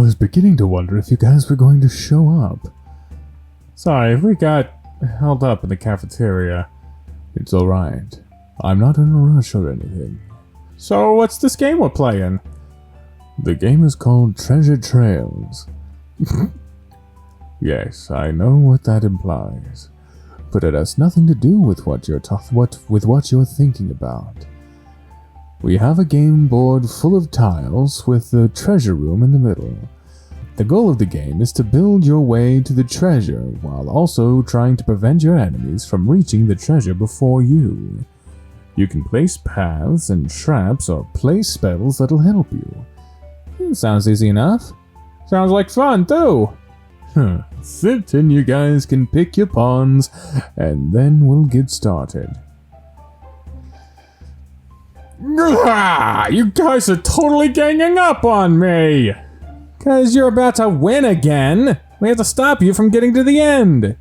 was beginning to wonder if you guys were going to show up. Sorry, we got held up in the cafeteria. It's alright. I'm not in a rush or anything. So, what's this game we're playing? The game is called Treasure Trails. Yes, I know what that implies. But it has nothing to do with what you're thinking about. We have a game board full of tiles with the treasure room in the middle. The goal of the game is to build your way to the treasure while also trying to prevent your enemies from reaching the treasure before you. You can place paths and traps or place spells that'll help you. Sounds easy enough. Sounds like fun too. Sit and you guys can pick your pawns and then we'll get started. You guys are totally ganging up on me! 'Cause you're about to win again! We have to stop you from getting to the end!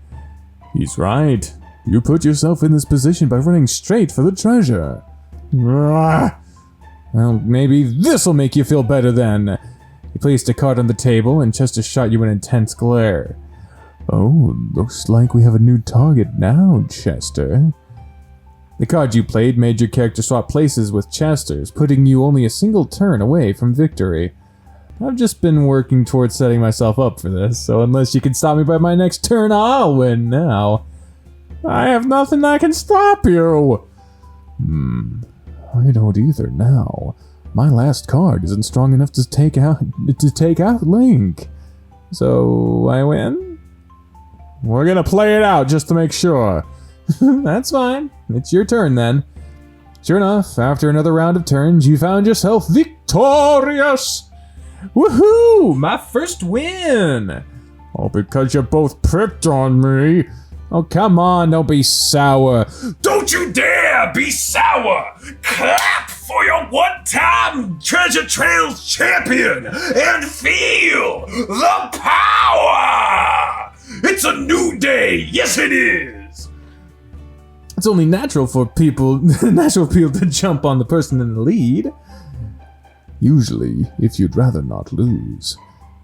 He's right. You put yourself in this position by running straight for the treasure. Well, maybe this'll make you feel better then. He placed a card on the table and Chester shot you an intense glare. Oh, looks like we have a new target now, Chester. The card you played made your character swap places with Chester's, putting you only a single turn away from victory. I've just been working towards setting myself up for this, so unless you can stop me by my next turn, I'll win now. I have nothing that can stop you! I don't either now. My last card isn't strong enough to take out Link. So, I win? We're gonna play it out just to make sure. That's fine. It's your turn then. Sure enough, after another round of turns, you found yourself victorious! Woohoo! My first win! Oh, because you both pricked on me. Oh, come on, don't be sour. Don't you dare be sour! Clap for your one-time Treasure Trails champion and feel the power! It's a new day, yes it is! It's only natural for people to jump on the person in the lead. Usually, if you'd rather not lose.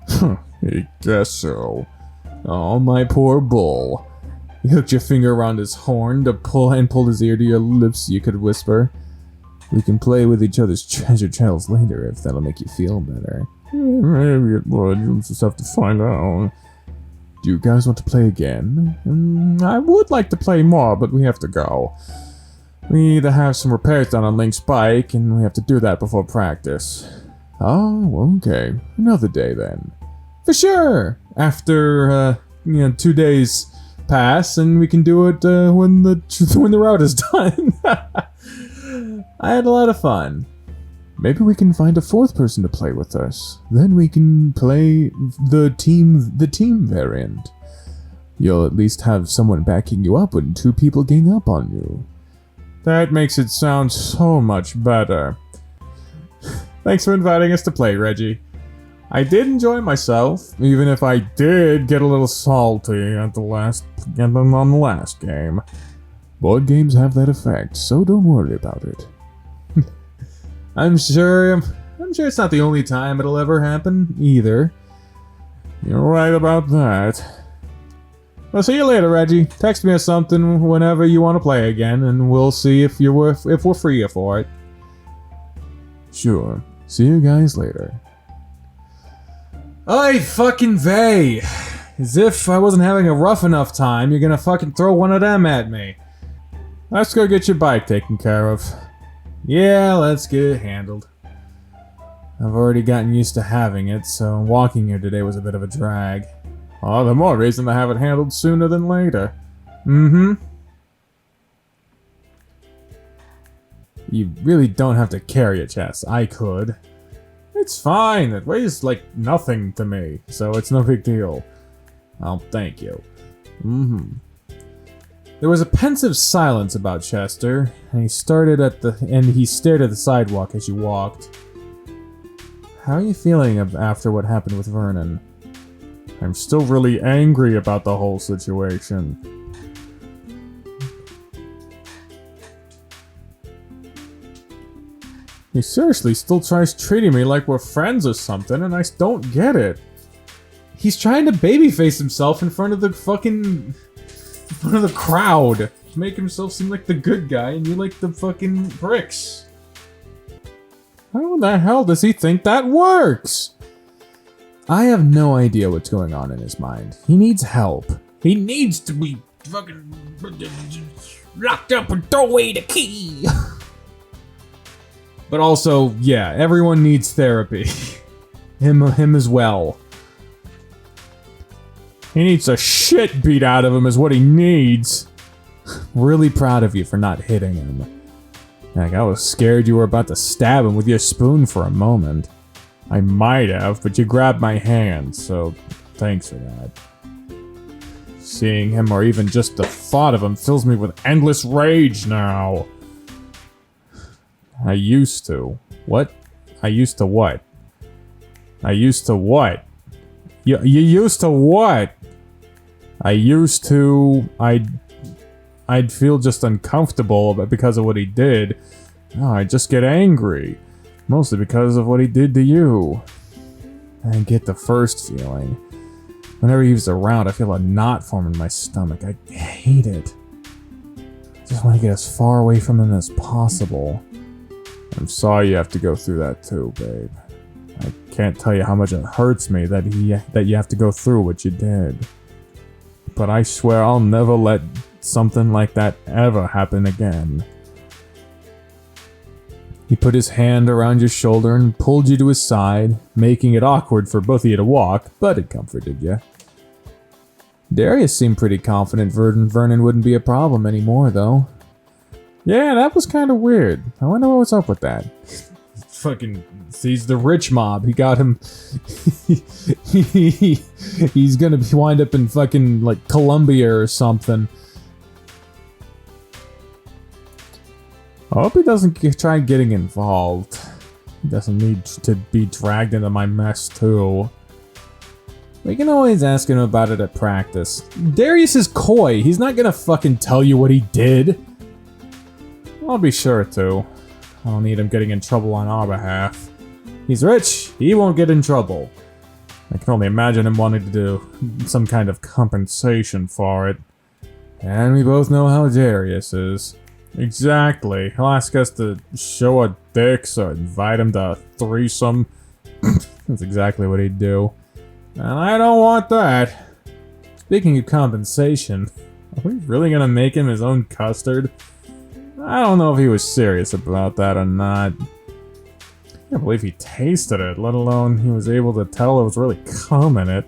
I guess so. Oh, my poor bull. You hooked your finger around his horn to pull his ear to your lips so you could whisper. We can play with each other's treasure trails later if that'll make you feel better. Maybe it would. You'll just have to find out. Do you guys want to play again? I would like to play more, but we have to go. We need to have some repairs done on Link's bike, and we have to do that before practice. Oh, okay. Another day then. For sure! After, 2 days pass, and we can do it when the route is done. I had a lot of fun. Maybe we can find a fourth person to play with us. Then we can play the team variant. You'll at least have someone backing you up when 2 people gang up on you. That makes it sound so much better. Thanks for inviting us to play, Reggie. I did enjoy myself, even if I did get a little salty on the last game. Board games have that effect, so don't worry about it. I'm sure it's not the only time it'll ever happen, either. You're right about that. Well, see you later, Reggie. Text me or something whenever you want to play again, and we'll see if we're free for it. Sure. See you guys later. Oy fucking vey! As if I wasn't having a rough enough time, you're gonna fucking throw one of them at me. Let's go get your bike taken care of. Yeah, let's get it handled. I've already gotten used to having it, so walking here today was a bit of a drag. Oh, the more reason to have it handled sooner than later. You really don't have to carry a chest. I could. It's fine. It weighs like nothing to me, so it's no big deal. Oh, thank you. There was a pensive silence about Chester, and he stared at the sidewalk as you walked. How are you feeling after what happened with Vernon? I'm still really angry about the whole situation. He seriously still tries treating me like we're friends or something, and I don't get it. He's trying to babyface himself in front of the crowd. To make himself seem like the good guy, and you like the fucking bricks. How the hell does he think that works? I have no idea what's going on in his mind. He needs help. He needs to be fucking locked up and throw away the key. But also, yeah, everyone needs therapy. Him as well. He needs the shit beat out of him is what he needs. Really proud of you for not hitting him. Like, I was scared you were about to stab him with your spoon for a moment. I might have, but you grabbed my hand, so thanks for that. Seeing him, or even just the thought of him, fills me with endless rage now. I used to. What? I used to what? I used to what? You used to what? I used to... I'd feel just uncomfortable because of what he did. Oh, I'd just get angry. Mostly because of what he did to you. I get the first feeling. Whenever he was around, I feel a knot form in my stomach. I hate it. I just want to get as far away from him as possible. I'm sorry you have to go through that too, babe. I can't tell you how much it hurts me that you have to go through what you did. But I swear I'll never let something like that ever happen again. He put his hand around your shoulder and pulled you to his side, making it awkward for both of you to walk, but it comforted you. Darius seemed pretty confident Vernon wouldn't be a problem anymore, though. Yeah, that was kind of weird. I wonder what's up with that. Fucking, he's the rich mob. He got him. He's gonna wind up in fucking, like, Colombia or something. I hope he doesn't try getting involved. He doesn't need to be dragged into my mess, too. We can always ask him about it at practice. Darius is coy. He's not gonna fucking tell you what he did. I'll be sure to. I don't need him getting in trouble on our behalf. He's rich. He won't get in trouble. I can only imagine him wanting to do some kind of compensation for it. And we both know how Darius is. Exactly. He'll ask us to show our dicks or invite him to a threesome. That's exactly what he'd do. And I don't want that. Speaking of compensation, are we really gonna make him his own custard? I don't know if he was serious about that or not. I can't believe he tasted it, let alone he was able to tell it was really cum in it.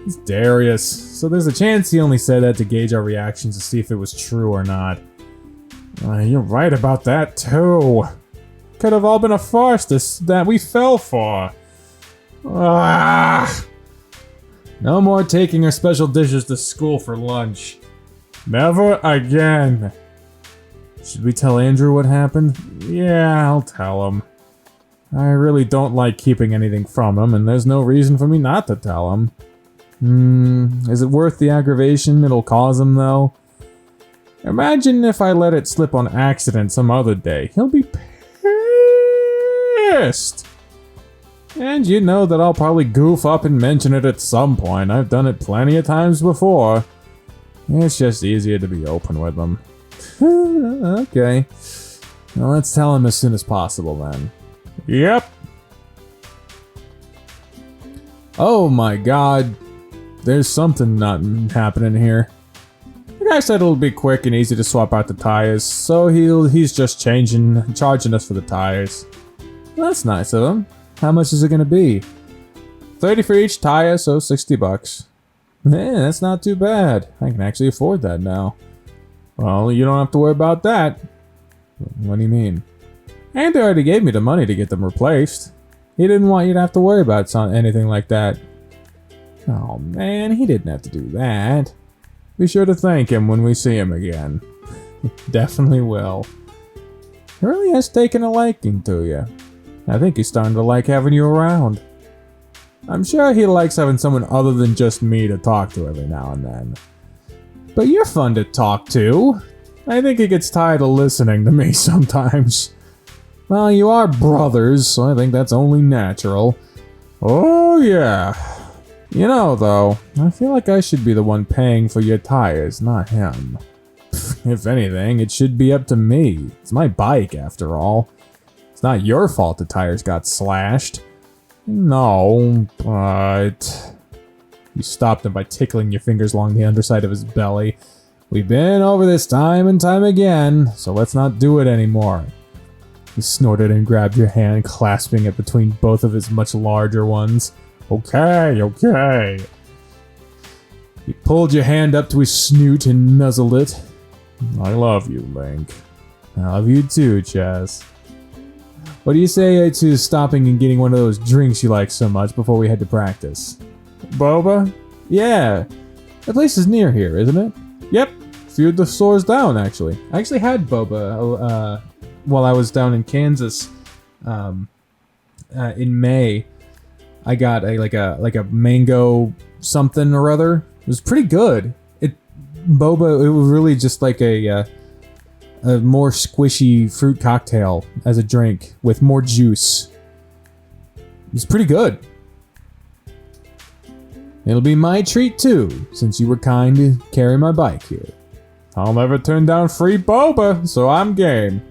It's Darius, so there's a chance he only said that to gauge our reactions to see if it was true or not. You're right about that, too. Could have all been a farce that we fell for. Ah! No more taking our special dishes to school for lunch. Never again. Should we tell Andrew what happened? Yeah, I'll tell him. I really don't like keeping anything from him, and there's no reason for me not to tell him. Is it worth the aggravation it'll cause him, though? Imagine if I let it slip on accident some other day. He'll be pissed. And you know that I'll probably goof up and mention it at some point. I've done it plenty of times before. It's just easier to be open with him. Okay. Well, let's tell him as soon as possible then. Yep. Oh my god. There's something not happening here. The guy said it'll be quick and easy to swap out the tires, so he's just charging us for the tires. Well, that's nice of him. How much is it gonna be? 30 for each tire, so 60 bucks. Man, that's not too bad. I can actually afford that now. Well, you don't have to worry about that. What do you mean? Andy already gave me the money to get them replaced. He didn't want you to have to worry about anything like that. Oh man, he didn't have to do that. Be sure to thank him when we see him again. Definitely will. He really has taken a liking to you. I think he's starting to like having you around. I'm sure he likes having someone other than just me to talk to every now and then. But you're fun to talk to. I think he gets tired of listening to me sometimes. Well, you are brothers, so I think that's only natural. Oh, yeah. You know, though, I feel like I should be the one paying for your tires, not him. If anything, it should be up to me. It's my bike, after all. It's not your fault the tires got slashed. No, but... You stopped him by tickling your fingers along the underside of his belly. We've been over this time and time again, so let's not do it anymore. He snorted and grabbed your hand, clasping it between both of his much larger ones. Okay. He pulled your hand up to his snoot and nuzzled it. I love you, Link. I love you too, Chaz. What do you say to stopping and getting one of those drinks you like so much before we head to practice? Boba? Yeah. The place is near here, isn't it? Yep. A few of the stores down, actually. I actually had boba while I was down in Kansas in May. I got a mango something or other. It was pretty good. Boba, it was really just like a more squishy fruit cocktail as a drink with more juice. It was pretty good. It'll be my treat too, since you were kind to carry my bike here. I'll never turn down free boba, so I'm game.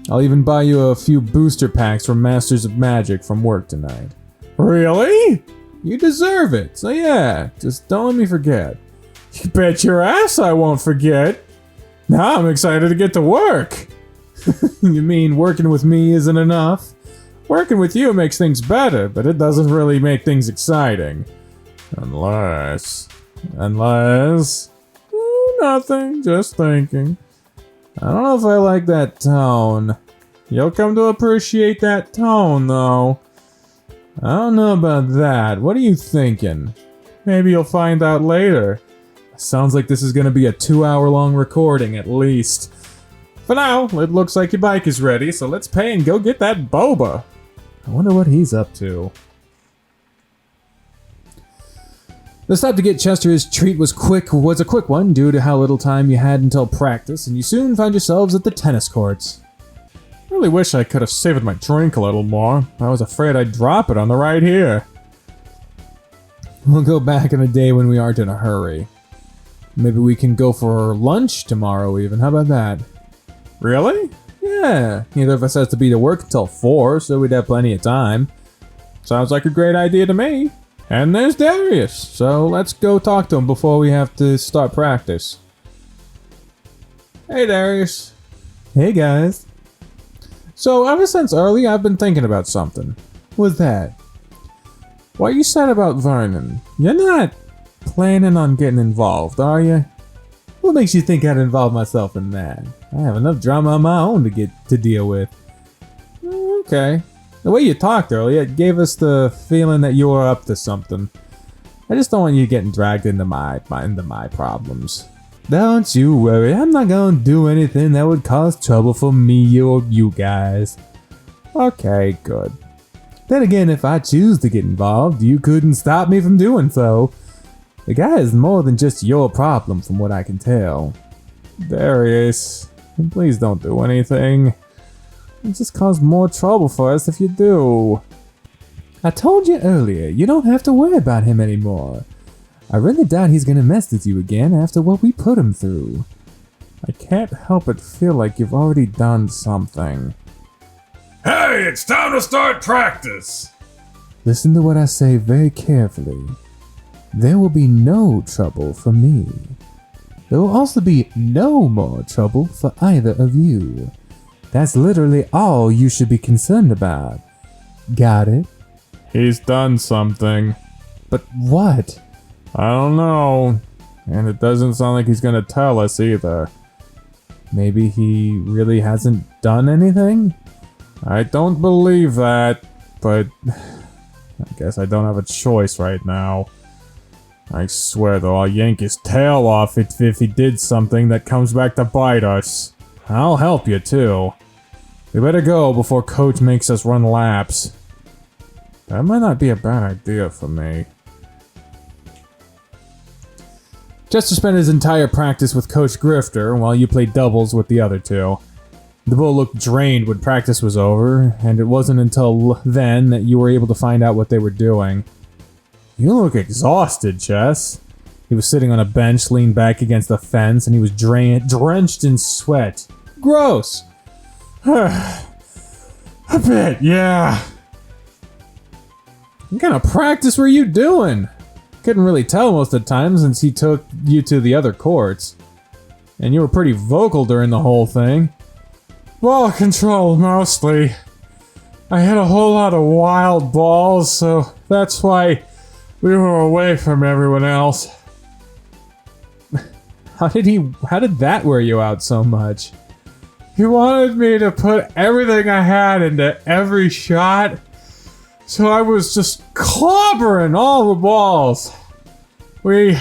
I'll even buy you a few booster packs from Masters of Magic from work tonight. Really? You deserve it, so yeah, just don't let me forget. You bet your ass I won't forget. Now I'm excited to get to work. You mean working with me isn't enough? Working with you makes things better, but it doesn't really make things exciting. Unless... Nothing, just thinking. I don't know if I like that tone. You'll come to appreciate that tone, though. I don't know about that. What are you thinking? Maybe you'll find out later. Sounds like this is gonna be a 2-hour-long recording, at least. For now, it looks like your bike is ready, so let's pay and go get that boba. I wonder what he's up to. The stop to get Chester his treat was a quick one due to how little time you had until practice, and you soon found yourselves at the tennis courts. I really wish I could have savored my drink a little more. I was afraid I'd drop it on the ride here. We'll go back in a day when we aren't in a hurry. Maybe we can go for lunch tomorrow even, how about that? Really? Yeah, neither of us has to be to work until 4, so we'd have plenty of time. Sounds like a great idea to me. And there's Darius, so let's go talk to him before we have to start practice. Hey Darius. Hey guys. So ever since early, I've been thinking about something. What's that? What you said about Vernon. You're not planning on getting involved, are you? What makes you think I'd involve myself in that? I have enough drama on my own to deal with. Okay. The way you talked earlier, it gave us the feeling that you were up to something. I just don't want you getting dragged into my problems. Don't you worry, I'm not gonna do anything that would cause trouble for me or you guys. Okay, good. Then again, if I choose to get involved, you couldn't stop me from doing so. The guy is more than just your problem from what I can tell. Darius, please don't do anything. It just cause more trouble for us if you do. I told you earlier, you don't have to worry about him anymore. I really doubt he's gonna mess with you again after what we put him through. I can't help but feel like you've already done something. Hey, it's time to start practice! Listen to what I say very carefully. There will be no trouble for me. There will also be no more trouble for either of you. That's literally all you should be concerned about. Got it? He's done something. But what? I don't know. And it doesn't sound like he's gonna tell us either. Maybe he really hasn't done anything? I don't believe that, but I guess I don't have a choice right now. I swear though, I'll yank his tail off if he did something that comes back to bite us. I'll help you too. We better go before Coach makes us run laps. That might not be a bad idea for me. Chester spent his entire practice with Coach Grifter while you played doubles with the other two. The bull looked drained when practice was over, and it wasn't until then that you were able to find out what they were doing. You look exhausted, Chess. He was sitting on a bench, leaned back against the fence, and he was drenched in sweat. Gross! A bit, yeah. What kind of practice were you doing? Couldn't really tell most of the time since he took you to the other courts. And you were pretty vocal during the whole thing. Ball control, mostly. I hit a whole lot of wild balls, so that's why we were away from everyone else. How did that wear you out so much? He wanted me to put everything I had into every shot, so I was just clobbering all the balls. We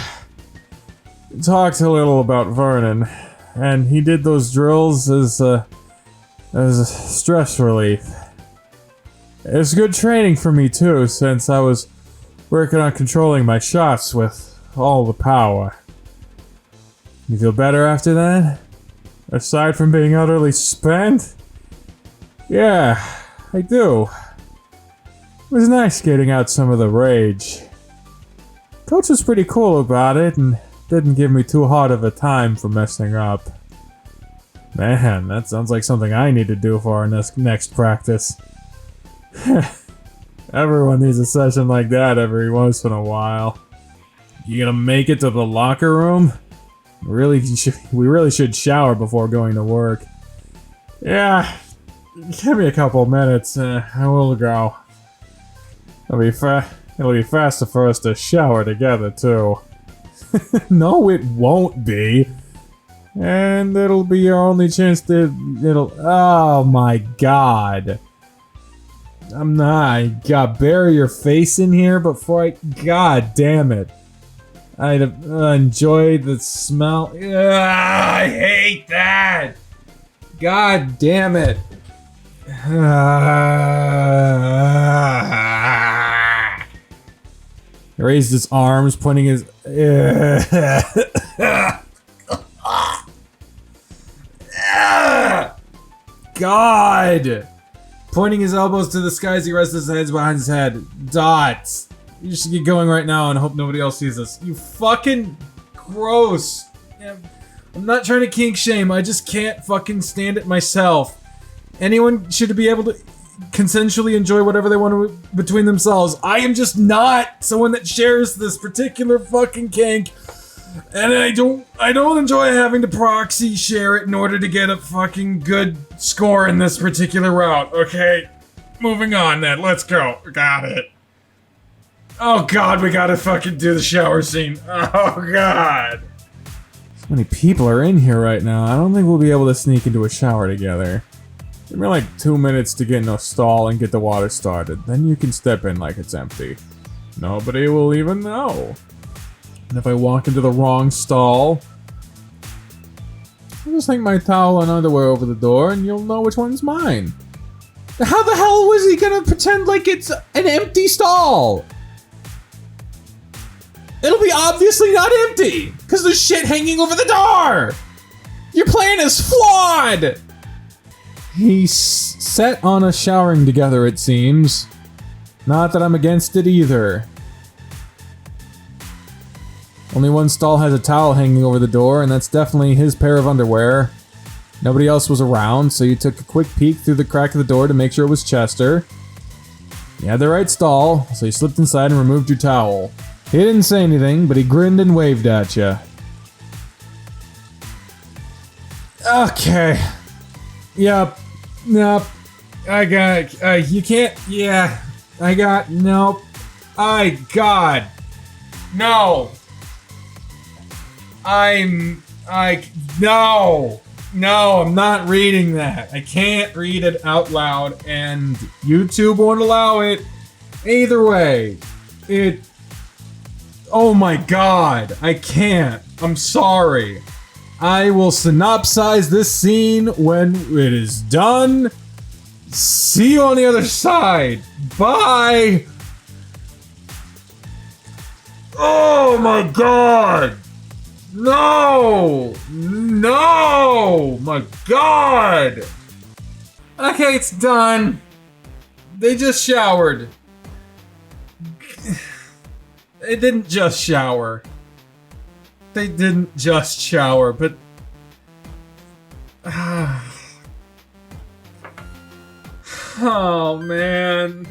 talked a little about Vernon, and he did those drills as a stress relief. It was good training for me too, since I was working on controlling my shots with all the power. You feel better after that? Aside from being utterly spent? Yeah, I do. It was nice getting out some of the rage. Coach was pretty cool about it and didn't give me too hard of a time for messing up. Man, that sounds like something I need to do for our next practice. Everyone needs a session like that every once in a while. You gonna make it to the locker room? We really should shower before going to work. Yeah, give me a couple minutes, I will go. It'll be faster for us to shower together, too. No, it won't be. And it'll be your only chance oh my god. Bury your face in here before god damn it. I'd enjoy the smell. Ugh, I hate that! God damn it. He raised his arms, pointing his... God! Pointing his elbows to the sky as he rests his hands behind his head. Dots! You should get going right now and hope nobody else sees us. You fucking gross. I'm not trying to kink shame, I just can't fucking stand it myself. Anyone should be able to consensually enjoy whatever they want to between themselves. I am just not someone that shares this particular fucking kink. And I don't enjoy having to proxy share it in order to get a fucking good score in this particular route, okay? Moving on then, let's go. Got it. Oh god, we gotta fucking do the shower scene. Oh god. So many people are in here right now, I don't think we'll be able to sneak into a shower together. Give me like 2 minutes to get in a stall and get the water started, then you can step in like it's empty. Nobody will even know. And if I walk into the wrong stall, I'll just hang my towel and underwear over the door and you'll know which one's mine. How the hell was he gonna pretend like it's an empty stall? It'll be obviously not empty, because there's shit hanging over the door! Your plan is flawed! He's set on us showering together, it seems. Not that I'm against it either. Only one stall has a towel hanging over the door, and that's definitely his pair of underwear. Nobody else was around, so you took a quick peek through the crack of the door to make sure it was Chester. You had the right stall, so you slipped inside and removed your towel. He didn't say anything, but he grinned and waved at you. Okay. Yep. Nope. I got you can't, yeah. I got, nope. God. No. No, I'm not reading that. I can't read it out loud, and YouTube won't allow it. Either way, oh my god, I can't. I'm sorry. I will synopsize this scene when it is done. See you on the other side. Bye. Oh my god. No! No! My god! Okay, it's done. They just showered. They didn't just shower. They didn't just shower, but... Oh, man.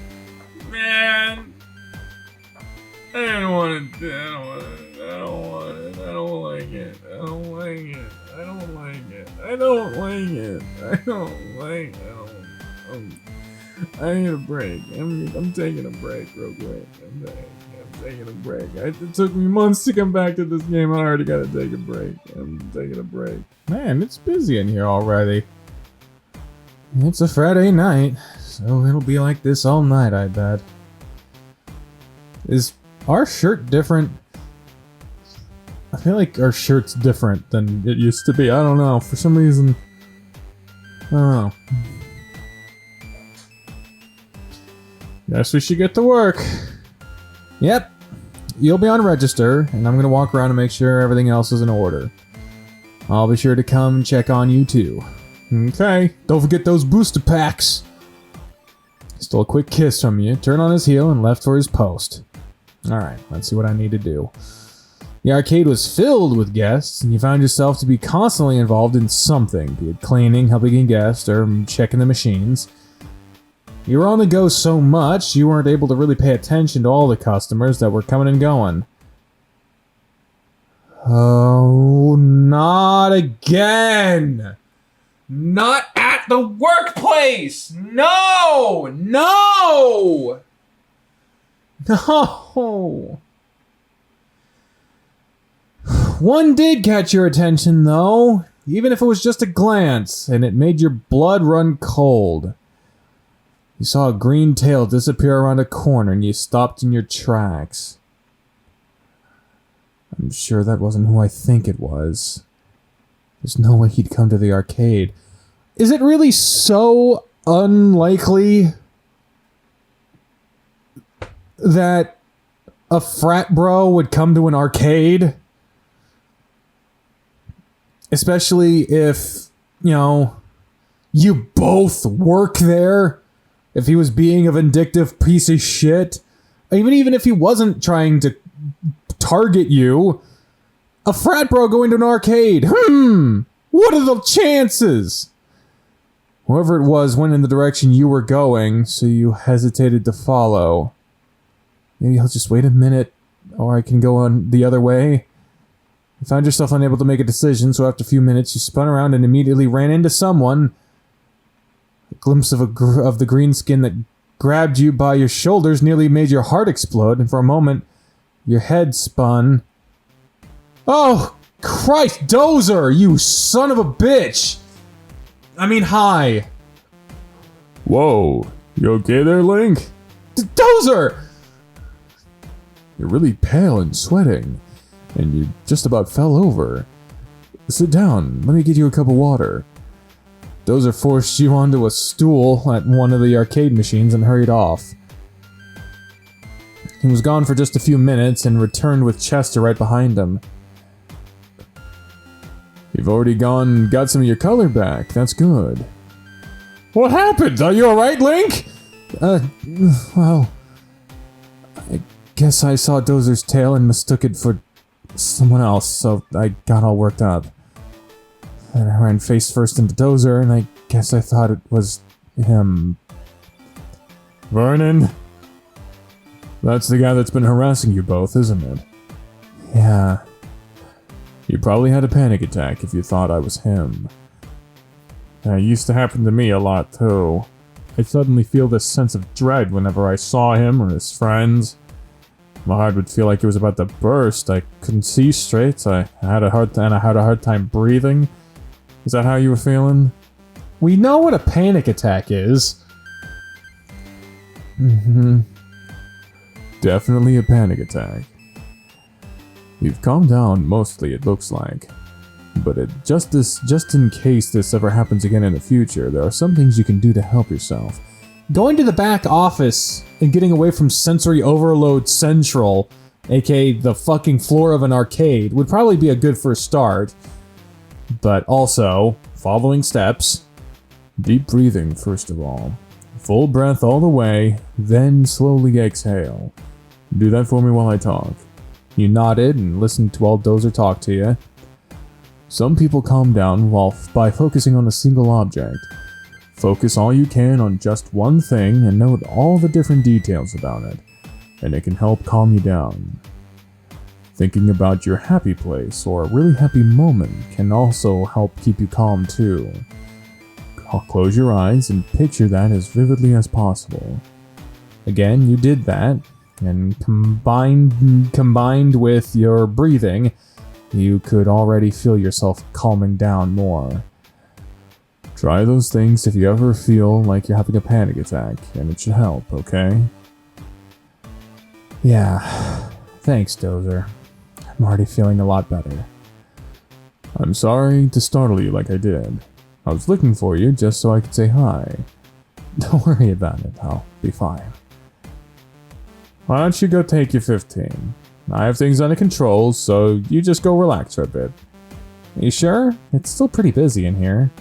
Man. I don't want to... I don't want it. I don't want it. I don't like it. I don't like it. I don't like it. I don't like it. I don't like it. I need a break. I'm taking a break real quick. I'm taking a break. It took me months to come back to this game. I already gotta take a break. I'm taking a break. Man, it's busy in here already. It's a Friday night, so it'll be like this all night, I bet. Is our shirt different? I feel like our shirt's different than it used to be. I don't know. For some reason, I don't know. Guess we should get to work. Yep. You'll be on register, and I'm gonna walk around and make sure everything else is in order. I'll be sure to come check on you too. Okay. Don't forget those booster packs. Stole a quick kiss from you, turned on his heel, and left for his post. Alright, let's see what I need to do. The arcade was filled with guests, and you found yourself to be constantly involved in something, be it cleaning, helping a guest, or checking the machines. You were on the go so much, you weren't able to really pay attention to all the customers that were coming and going. Oh, not again! Not at the workplace! No! No! No! One did catch your attention, though, even if it was just a glance, and it made your blood run cold. You saw a green tail disappear around a corner, and you stopped in your tracks. I'm sure that wasn't who I think it was. There's no way he'd come to the arcade. Is it really so unlikely that a frat bro would come to an arcade? Especially if, you know, you both work there. If he was being a vindictive piece of shit. Even if he wasn't trying to target you. A frat bro going to an arcade. What are the chances? Whoever it was went in the direction you were going, so you hesitated to follow. Maybe I'll just wait a minute, or I can go on the other way. You found yourself unable to make a decision, so after a few minutes you spun around and immediately ran into someone. A glimpse of the green skin that grabbed you by your shoulders nearly made your heart explode, and for a moment, your head spun. Oh, Christ, Dozer, you son of a bitch! I mean, hi. Whoa, you okay there, Link? Dozer! You're really pale and sweating, and you just about fell over. Sit down, let me get you a cup of water. Dozer forced you onto a stool at one of the arcade machines and hurried off. He was gone for just a few minutes and returned with Chester right behind him. You've already got some of your color back. That's good. What happened? Are you alright, Link? Well... I guess I saw Dozer's tail and mistook it for someone else, so I got all worked up. And I ran face first into Dozer, and I guess I thought it was him. Vernon? That's the guy that's been harassing you both, isn't it? Yeah. You probably had a panic attack if you thought I was him. It used to happen to me a lot, too. I'd suddenly feel this sense of dread whenever I saw him or his friends. My heart would feel like it was about to burst. I couldn't see straight, so I had a hard time breathing. Is that how you were feeling? We know what a panic attack is. Definitely a panic attack. You've calmed down mostly, it looks like. But just in case this ever happens again in the future, there are some things you can do to help yourself. Going to the back office and getting away from sensory overload central, aka the fucking floor of an arcade, would probably be a good first start. But also, following steps, Deep breathing, first of all. Full breath all the way, then slowly exhale. Do that for me while I talk. You nodded and listened to while Dozer talk to you. Some people calm down by focusing on a single object. Focus all you can on just one thing and note all the different details about it, and it can help calm you down. Thinking about your happy place or a really happy moment can also help keep you calm too. Close your eyes and picture that as vividly as possible. Again, you did that, and combined with your breathing, you could already feel yourself calming down more. Try those things if you ever feel like you're having a panic attack, and it should help, okay? Yeah, thanks, Dozer. I'm already feeling a lot better. I'm sorry to startle you like I did. I was looking for you just so I could say hi. Don't worry about it, I'll be fine. Why don't you go take your 15? I have things under control, so you just go relax for a bit. You sure? It's still pretty busy in here.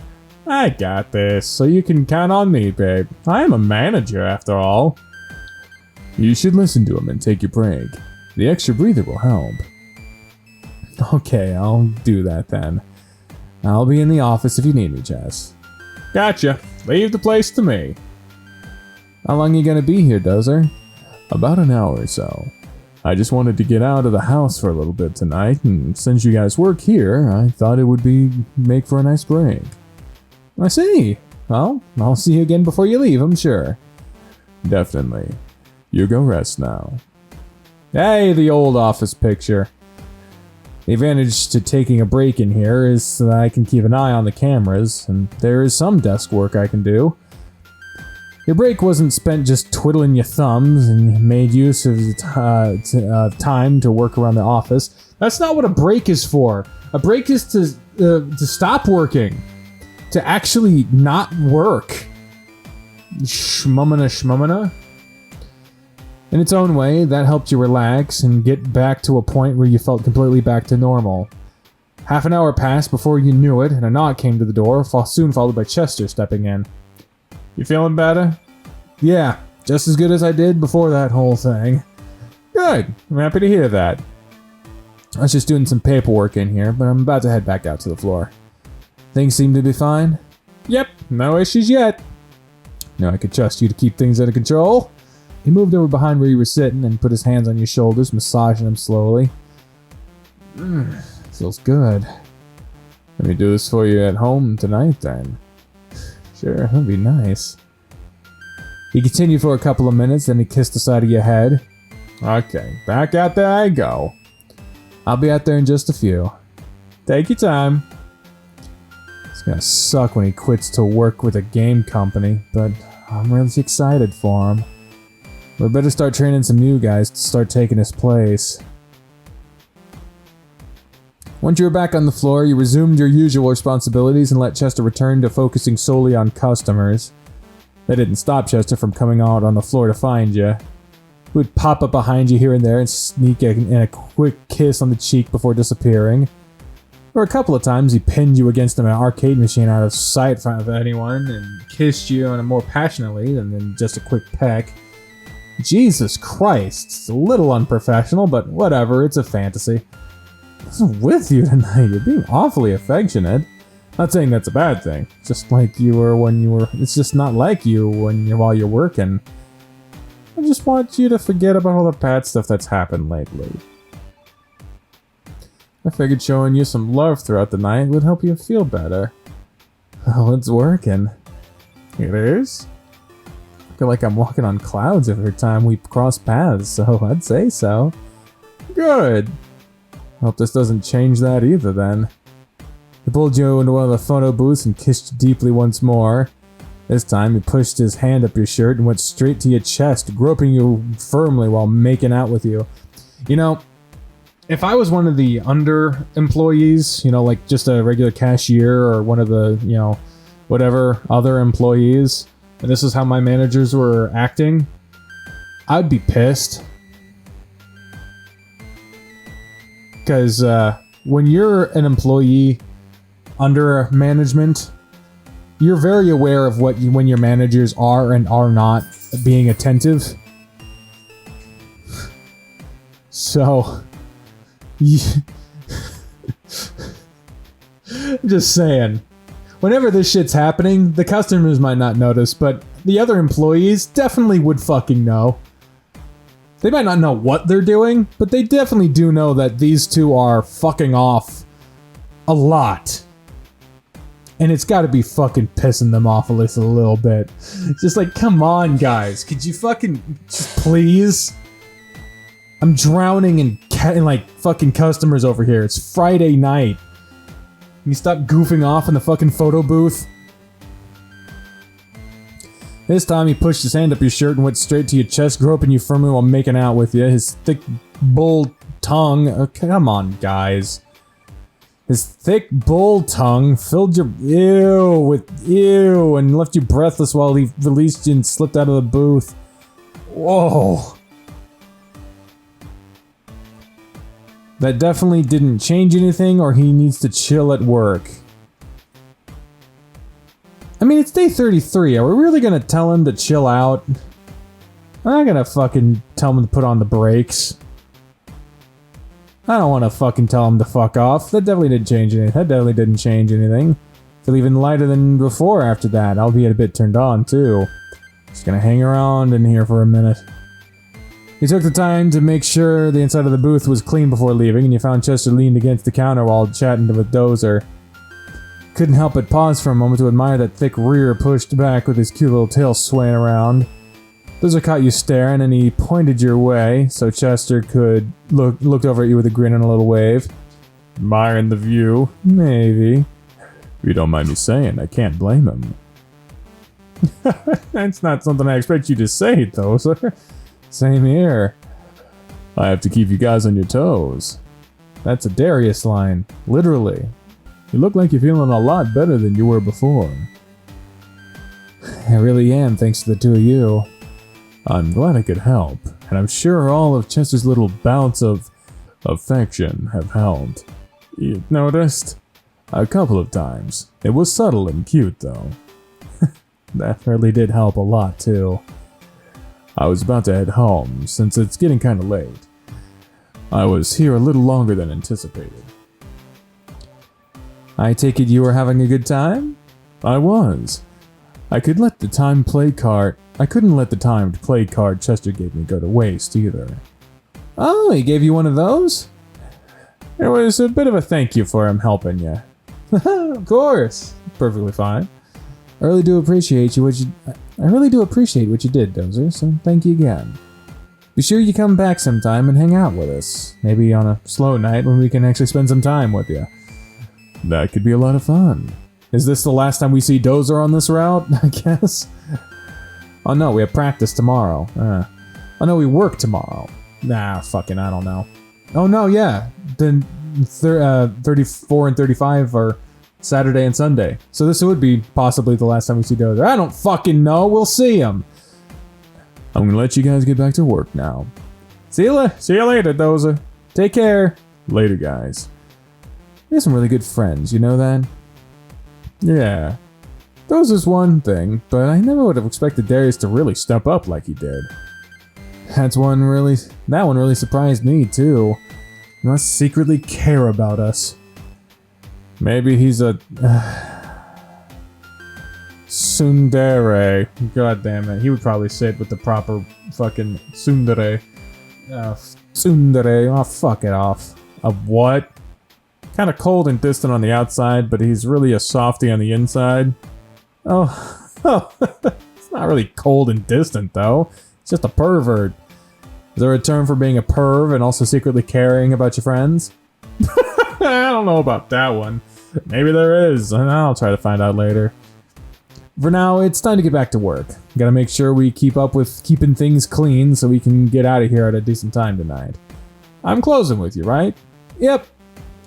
I got this, so you can count on me, babe. I am a manager, after all. You should listen to him and take your break. The extra breather will help. Okay, I'll do that then. I'll be in the office if you need me, Jess. Gotcha. Leave the place to me. How long are you gonna be here, Dozer? About an hour or so. I just wanted to get out of the house for a little bit tonight, and since you guys work here, I thought it would make for a nice break. I see. Well, I'll see you again before you leave, I'm sure. Definitely. You go rest now. Hey, the old office picture. The advantage to taking a break in here is that I can keep an eye on the cameras, and there is some desk work I can do. Your break wasn't spent just twiddling your thumbs and made use of time to work around the office. That's not what a break is for. A break is to stop working. To actually not work. Shmumana. In its own way, that helped you relax and get back to a point where you felt completely back to normal. Half an hour passed before you knew it, and a knock came to the door, soon followed by Chester stepping in. You feeling better? Yeah, just as good as I did before that whole thing. Good. I'm happy to hear that. I was just doing some paperwork in here, but I'm about to head back out to the floor. Things seem to be fine? Yep, no issues yet. No, I could trust you to keep things under control. He moved over behind where you were sitting and put his hands on your shoulders, massaging them slowly. Feels good. Let me do this for you at home tonight, then. Sure, that'd be nice. He continued for a couple of minutes, then he kissed the side of your head. Okay, back out there I go. I'll be out there in just a few. Take your time. It's gonna suck when he quits to work with a game company, but I'm really excited for him. We better start training some new guys to start taking his place. Once you were back on the floor, you resumed your usual responsibilities and let Chester return to focusing solely on customers. That didn't stop Chester from coming out on the floor to find you. He would pop up behind you here and there and sneak in a quick kiss on the cheek before disappearing. Or a couple of times he pinned you against an arcade machine out of sight of anyone and kissed you on more passionately than just a quick peck. Jesus Christ, it's a little unprofessional, but whatever, it's a fantasy. What's with you tonight? You're being awfully affectionate. Not saying that's a bad thing. Just like you were when you were... It's just not like you while you're working. I just want you to forget about all the bad stuff that's happened lately. I figured showing you some love throughout the night would help you feel better. Well, it's working. It is? I feel like I'm walking on clouds every time we cross paths, so I'd say so. Good. Hope this doesn't change that either, then. He pulled you into one of the photo booths and kissed you deeply once more. This time, he pushed his hand up your shirt and went straight to your chest, groping you firmly while making out with you. You know, if I was one of the under employees, like just a regular cashier or one of the, whatever other employees, and this is how my managers were acting, I'd be pissed. Because when you're an employee under management, you're very aware of when your managers are and are not being attentive. So, just saying. Whenever this shit's happening, the customers might not notice, but the other employees definitely would fucking know. They might not know what they're doing, but they definitely do know that these two are fucking off a lot. And it's gotta be fucking pissing them off at least a little bit. Just like, come on, guys. Could you fucking just please? I'm drowning in like fucking customers over here. It's Friday night. Can you stop goofing off in the fucking photo booth? This time he pushed his hand up your shirt and went straight to your chest, groping you firmly while making out with you. His thick bull tongue... come on, guys. His thick bull tongue filled your ew and left you breathless while he released you and slipped out of the booth. Whoa. That definitely didn't change anything, or he needs to chill at work. I mean, it's day 33. Are we really gonna tell him to chill out? I'm not gonna fucking tell him to put on the brakes. I don't want to fucking tell him to fuck off. That definitely didn't change anything. That definitely didn't change anything. Feel even lighter than before after that. I'll be a bit turned on, too. Just gonna hang around in here for a minute. He took the time to make sure the inside of the booth was clean before leaving, and you found Chester leaned against the counter while chatting with Dozer. Couldn't help but pause for a moment to admire that thick rear pushed back with his cute little tail swaying around. Dozer caught you staring, and he pointed your way, so Chester could looked over at you with a grin and a little wave. Admiring the view? Maybe. If you don't mind me saying, I can't blame him. That's not something I expect you to say, Dozer. Same here. I have to keep you guys on your toes. That's a Darius line, literally. You look like you're feeling a lot better than you were before. I really am, thanks to the two of you. I'm glad I could help, and I'm sure all of Chester's little bouts of affection have helped. You noticed? A couple of times. It was subtle and cute, though. That really did help a lot, too. I was about to head home, since it's getting kinda late. I was here a little longer than anticipated. I take it you were having a good time? I was. I couldn't let the timed play card Chester gave me go to waste, either. Oh, he gave you one of those? It was a bit of a thank you for him helping you. Of course. Perfectly fine. I really do appreciate what you did, Dozer, so thank you again. Be sure you come back sometime and hang out with us. Maybe on a slow night when we can actually spend some time with you. That could be a lot of fun. Is this the last time we see Dozer on this route, I guess? Oh no, we have practice tomorrow. Oh no, we work tomorrow. Nah, fucking, I don't know. Oh no, yeah. Then 34 and 35 are Saturday and Sunday. So this would be possibly the last time we see Dozer. I don't fucking know. We'll see him. I'm gonna let you guys get back to work now. See you later, Dozer. Take care. Later, guys. We have some really good friends, you know that? Yeah. Dozer's one thing, but I never would have expected Darius to really step up like he did. That one really surprised me, too. He must secretly care about us. Maybe he's a... tsundere. God damn it. He would probably say it with the proper fucking tsundere. Tsundere. Oh, fuck it off. A what? Kind of cold and distant on the outside, but he's really a softie on the inside. Oh. It's not really cold and distant, though. It's just a pervert. Is there a term for being a perv and also secretly caring about your friends? I don't know about that one. Maybe there is, and I'll try to find out later. For now, it's time to get back to work. Gotta make sure we keep up with keeping things clean so we can get out of here at a decent time tonight. I'm closing with you, right? Yep.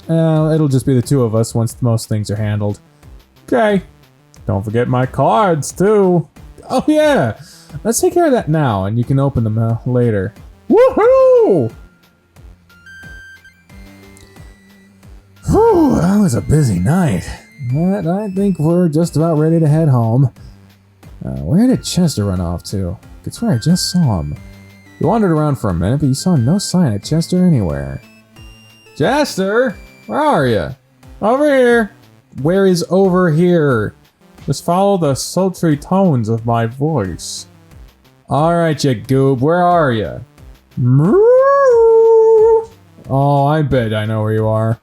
It'll just be the two of us once most things are handled. Okay. Don't forget my cards, too. Oh, yeah. Let's take care of that now, and you can open them later. Woohoo! Whew, that was a busy night. But I think we're just about ready to head home. Where did Chester run off to? I could swear I just saw him. He wandered around for a minute, but you saw no sign of Chester anywhere. Chester? Where are you? Over here. Where is over here? Just follow the sultry tones of my voice. Alright, you goob, where are you? Oh, I bet I know where you are.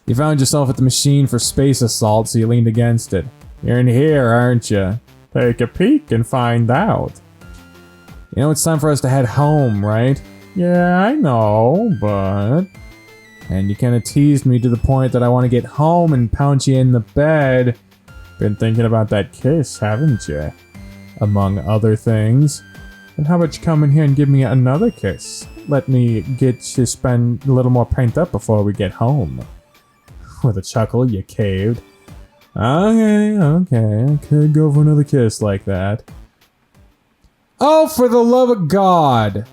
You found yourself at the machine for space assault, so you leaned against it. You're in here, aren't you? Take a peek and find out. You know, it's time for us to head home, right? Yeah, I know, but... And you kinda teased me to the point that I want to get home and pound you in the bed. Been thinking about that kiss, haven't you? Among other things. And how about you come in here and give me another kiss? Let me get you spend a little more paint up before we get home. With a chuckle, you caved. Okay, I could go for another kiss like that. Oh, for the love of God!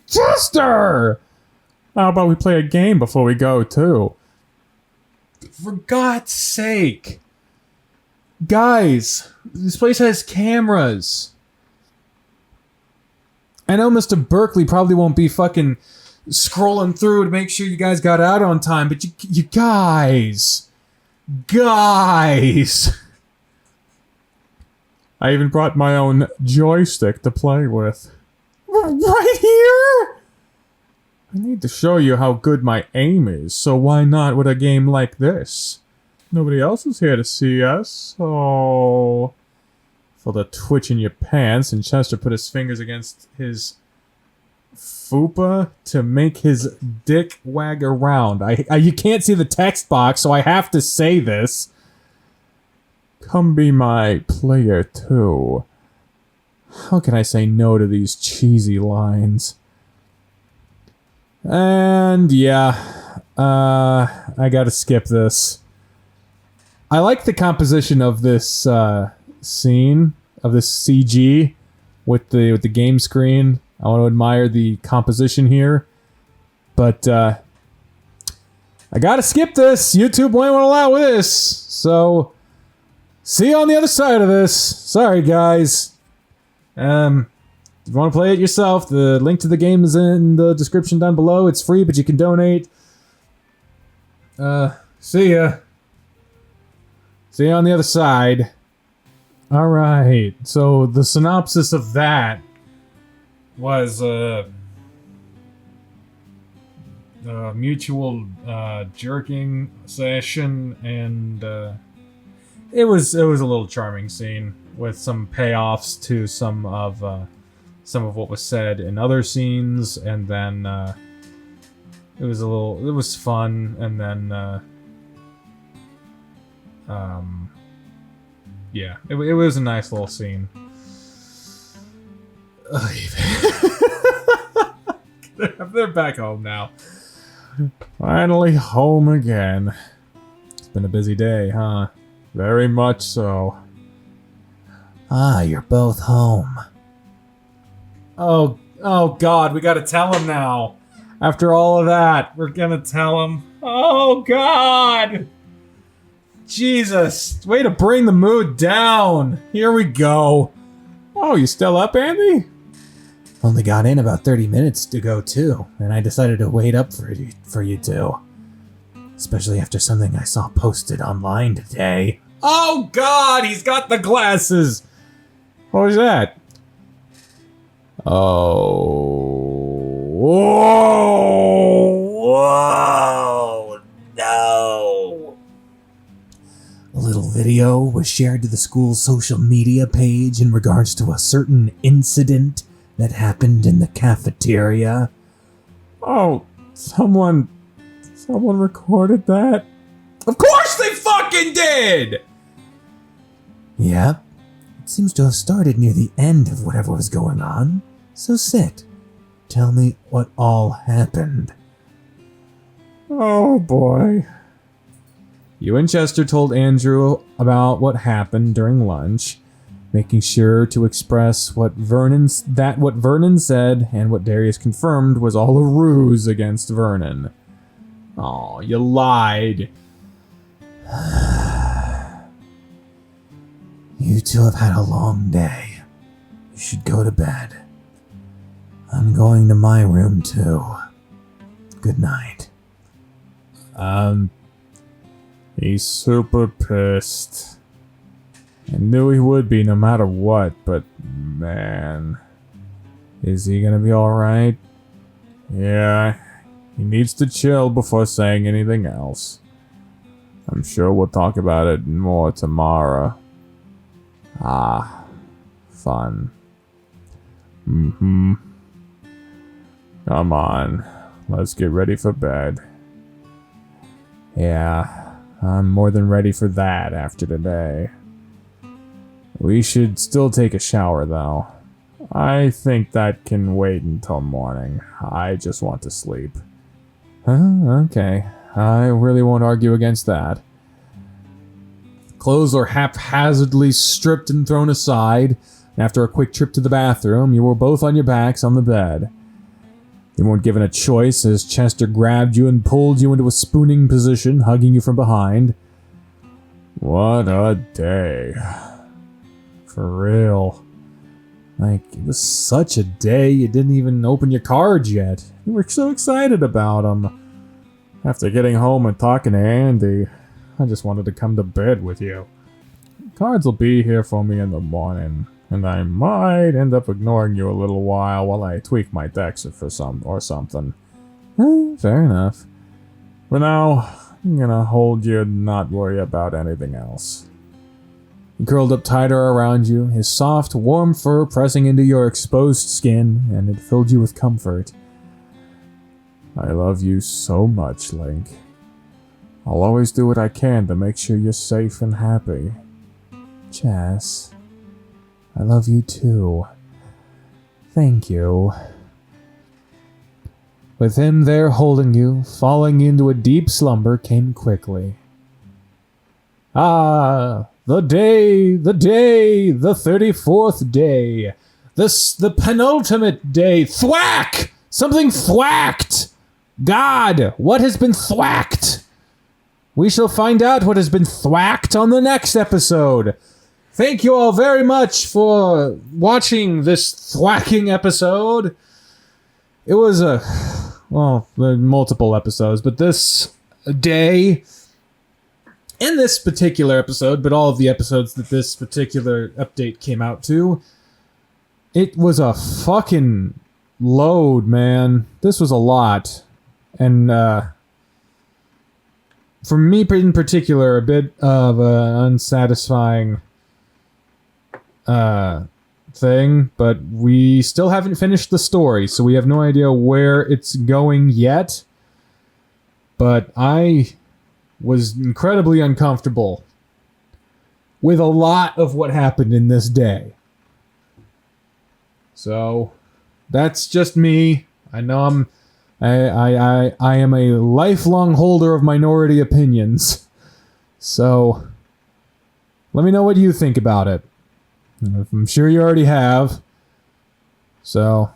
Chester! How about we play a game before we go, too? For God's sake! Guys, this place has cameras. I know Mr. Berkeley probably won't be fucking scrolling through to make sure you guys got out on time, but you guys... Guys! I even brought my own joystick to play with. Right here? I need to show you how good my aim is, so why not with a game like this? Nobody else is here to see us, so... For the twitch in your pants, and Chester put his fingers against his fupa to make his dick wag around. You can't see the text box, so I have to say this. Come be my player, too. How can I say no to these cheesy lines? And yeah, I gotta skip this. I like the composition of this scene, of this CG with the game screen. I want to admire the composition here, but I gotta skip this. YouTube won't allow this, so see you on the other side of this. Sorry, guys. If you want to play it yourself, the link to the game is in the description down below. It's free, but you can donate. See ya. See you on the other side. Alright, so the synopsis of that was a mutual jerking session, and it was a little charming scene with some payoffs to some of what was said in other scenes, and then it was fun, and then yeah, it was a nice little scene. They're back home now. Finally home again. It's been a busy day, huh? Very much so. Ah, you're both home. Oh God, we gotta tell him now. After all of that, we're gonna tell him. Oh God! Jesus, way to bring the mood down. Here we go. Oh, you still up, Andy? Only got in about 30 minutes ago, too, and I decided to wait up for you two. Especially after something I saw posted online today. Oh God, he's got the glasses! What was that? Oh. Whoa! No! A little video was shared to the school's social media page in regards to a certain incident that happened in the cafeteria. Oh, someone recorded that? Of course they fucking did! Yep. It seems to have started near the end of whatever was going on. So sit. Tell me what all happened. Oh boy. You and Chester told Andrew about what happened during lunch, making sure to express what Vernon said and what Darius confirmed was all a ruse against Vernon. Oh, you lied. You two have had a long day. You should go to bed. I'm going to my room too. Good night. He's super pissed. I knew he would be no matter what, but man, is he gonna be alright? Yeah, he needs to chill before saying anything else. I'm sure we'll talk about it more tomorrow. Ah, fun. Come on, let's get ready for bed. Yeah, I'm more than ready for that after today. We should still take a shower though. I think that can wait until morning. I just want to sleep. Okay. I really won't argue against that. Clothes are haphazardly stripped and thrown aside. After a quick trip to the bathroom, you were both on your backs on the bed. You weren't given a choice as Chester grabbed you and pulled you into a spooning position, hugging you from behind. What a day. For real. Like, it was such a day you didn't even open your cards yet. You were so excited about them. After getting home and talking to Andy, I just wanted to come to bed with you. Cards will be here for me in the morning, and I might end up ignoring you a little while I tweak my decks or something. Fair enough. For now, I'm gonna hold you and not worry about anything else. He curled up tighter around you, his soft, warm fur pressing into your exposed skin, and it filled you with comfort. I love you so much, Link. I'll always do what I can to make sure you're safe and happy. Jess, I love you too. Thank you. With him there holding you, falling into a deep slumber came quickly. Ah, the 34th day. The penultimate day. Thwack! Something thwacked! God, what has been thwacked? We shall find out what has been thwacked on the next episode. Thank you all very much for watching this thwacking episode. It was multiple episodes, but this day, in this particular episode, but all of the episodes that this particular update came out to, it was a fucking load, man. This was a lot. And, for me in particular, a bit of an unsatisfying thing, but we still haven't finished the story, so we have no idea where it's going yet. But I was incredibly uncomfortable with a lot of what happened in this day. So that's just me. I know I am a lifelong holder of minority opinions. So let me know what you think about it. I'm sure you already have. So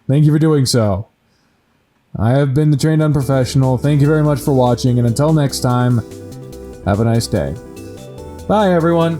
thank you for doing so. I have been the Trained Unprofessional. Thank you very much for watching, and until next time, have a nice day. Bye, everyone.